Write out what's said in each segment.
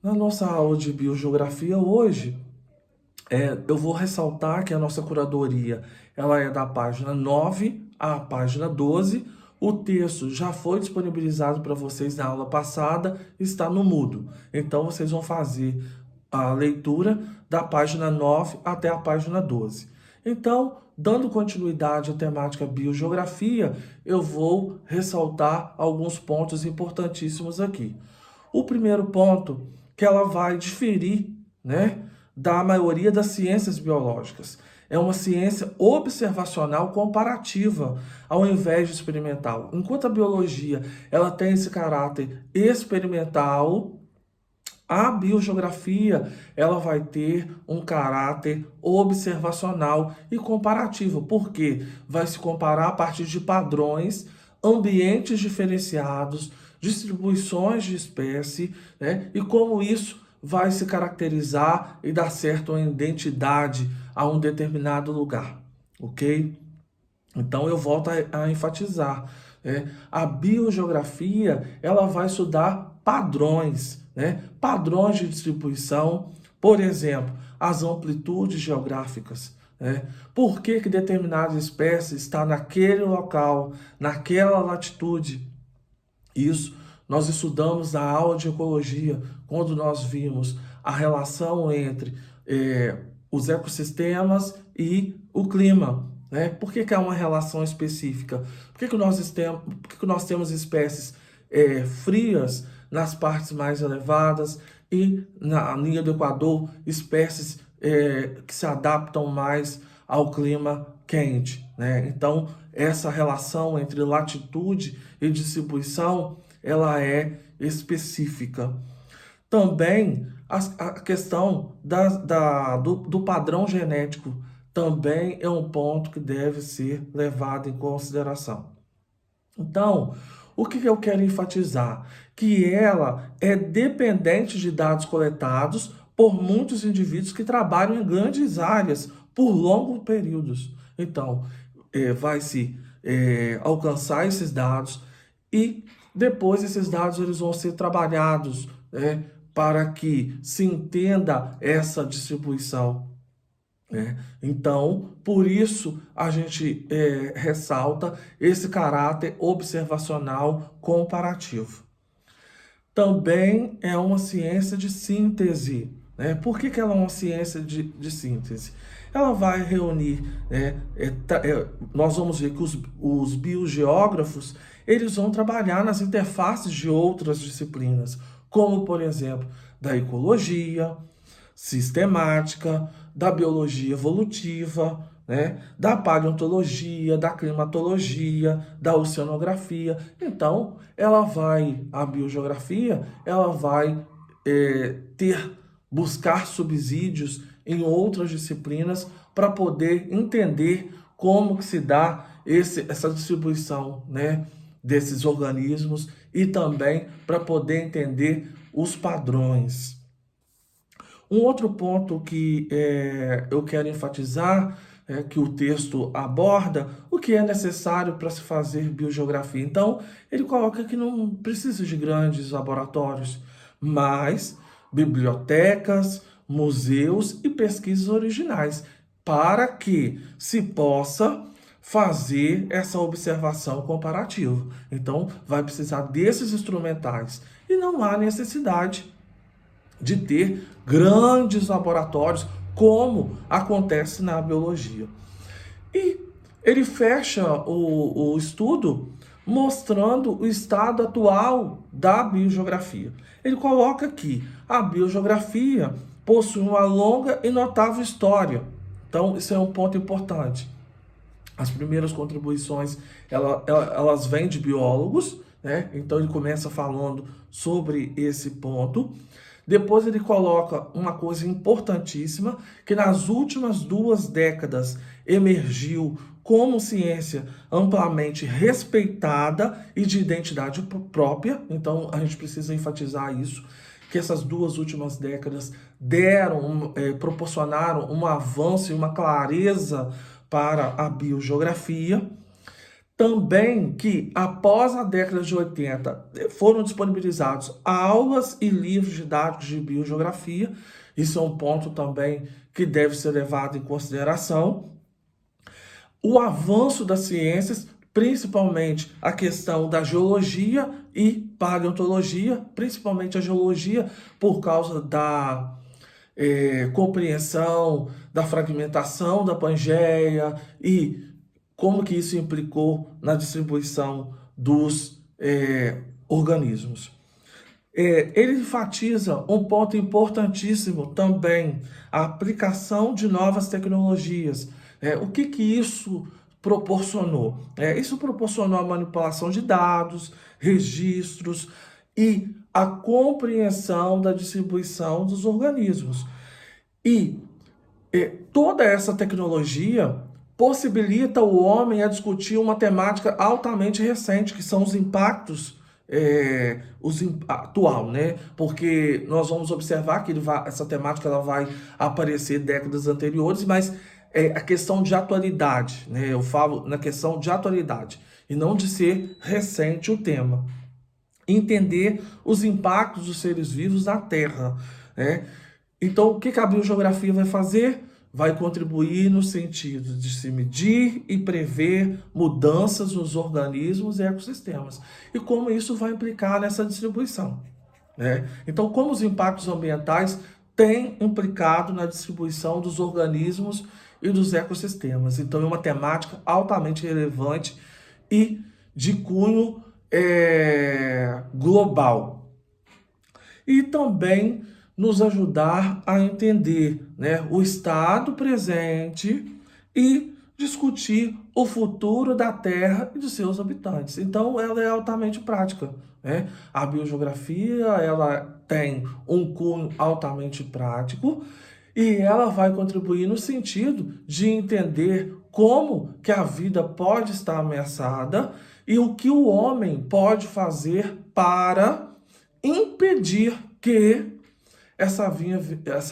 Na nossa aula de biogeografia hoje, eu vou ressaltar que a nossa curadoria ela é da página 9 à página 12. O texto já foi disponibilizado para vocês na aula passada, está no Moodle. Então, vocês vão fazer a leitura da página 9 até a página 12. Então, dando continuidade à temática biogeografia, eu vou ressaltar alguns pontos importantíssimos aqui. O primeiro ponto, que ela vai diferir, né, da maioria das ciências biológicas. É uma ciência observacional comparativa, ao invés de experimental. Enquanto a biologia ela tem esse caráter experimental, a biogeografia ela vai ter um caráter observacional e comparativo, porque vai se comparar a partir de padrões, ambientes diferenciados, distribuições de espécie, né? E como isso vai se caracterizar e dar certo uma identidade a um determinado lugar, ok? Então eu volto a enfatizar, né? A biogeografia ela vai estudar padrões, né? Padrões de distribuição, por exemplo, as amplitudes geográficas, né? Por que que determinada espécie está naquele local, naquela latitude? Isso nós estudamos na aula de ecologia, quando nós vimos a relação entre os ecossistemas e o clima. Né? Por que que há uma relação específica? Por que que nós temos espécies frias nas partes mais elevadas e na linha do Equador, espécies que se adaptam mais ao clima quente, né? Então, essa relação entre latitude e distribuição, ela é específica. Também a questão do padrão genético também é um ponto que deve ser levado em consideração. Então, o que eu quero enfatizar? Que ela é dependente de dados coletados por muitos indivíduos que trabalham em grandes áreas por longos períodos. Então, vai-se alcançar esses dados e depois esses dados eles vão ser trabalhados, né, para que se entenda essa distribuição, né? Então, por isso a gente ressalta esse caráter observacional comparativo. Também é uma ciência de síntese, né? Por que que ela é uma ciência de síntese? Ela vai reunir, né, nós vamos ver que os biogeógrafos eles vão trabalhar nas interfaces de outras disciplinas, como, por exemplo, da ecologia, sistemática, da biologia evolutiva, né, da paleontologia, da climatologia, da oceanografia. Então, a biogeografia, ela vai buscar subsídios em outras disciplinas para poder entender como que se dá essa distribuição, né, desses organismos e também para poder entender os padrões. Um outro ponto que eu quero enfatizar é que o texto aborda o que é necessário para se fazer biogeografia. Então, ele coloca que não precisa de grandes laboratórios, mas bibliotecas, museus e pesquisas originais, para que se possa fazer essa observação comparativa. Então, vai precisar desses instrumentais e não há necessidade de ter grandes laboratórios, como acontece na biologia. E ele fecha o estudo mostrando o estado atual da biogeografia. Ele coloca que a biogeografia possui uma longa e notável história. Então, isso é um ponto importante. As primeiras contribuições elas vêm de biólogos, né? Então ele começa falando sobre esse ponto. Depois ele coloca uma coisa importantíssima, que nas últimas 2 décadas emergiu como ciência amplamente respeitada e de identidade própria. Então a gente precisa enfatizar isso, que essas 2 últimas décadas proporcionaram um avanço e uma clareza para a biogeografia. Também que, após a década de 80, foram disponibilizados aulas e livros didáticos de biogeografia. Isso é um ponto também que deve ser levado em consideração. O avanço das ciências, principalmente a questão da geologia e paleontologia, principalmente a geologia, por causa da compreensão da fragmentação da Pangeia e como que isso implicou na distribuição dos organismos. Ele enfatiza um ponto importantíssimo também, a aplicação de novas tecnologias. O que isso proporcionou? Isso proporcionou a manipulação de dados, registros e a compreensão da distribuição dos organismos. E toda essa tecnologia possibilita o homem a discutir uma temática altamente recente, que são os impactos atual, né? Porque nós vamos observar que essa temática ela vai aparecer décadas anteriores, mas a questão de atualidade, né? Eu falo na questão de atualidade e não de ser recente o tema. Entender os impactos dos seres vivos na Terra, né? Então, o que a biogeografia vai fazer? Vai contribuir no sentido de se medir e prever mudanças nos organismos e ecossistemas. E como isso vai implicar nessa distribuição, né? Então, como os impactos ambientais têm implicado na distribuição dos organismos e dos ecossistemas. Então, é uma temática altamente relevante e de cunho global. E também nos ajudar a entender, né, o estado presente e discutir o futuro da Terra e de seus habitantes. Então, ela é altamente prática, né? A biogeografia, ela tem um cunho altamente prático e ela vai contribuir no sentido de entender como que a vida pode estar ameaçada e o que o homem pode fazer para impedir que essa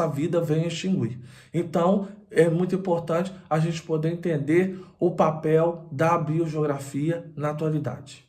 vida venha extinguir. Então, é muito importante a gente poder entender o papel da biogeografia na atualidade.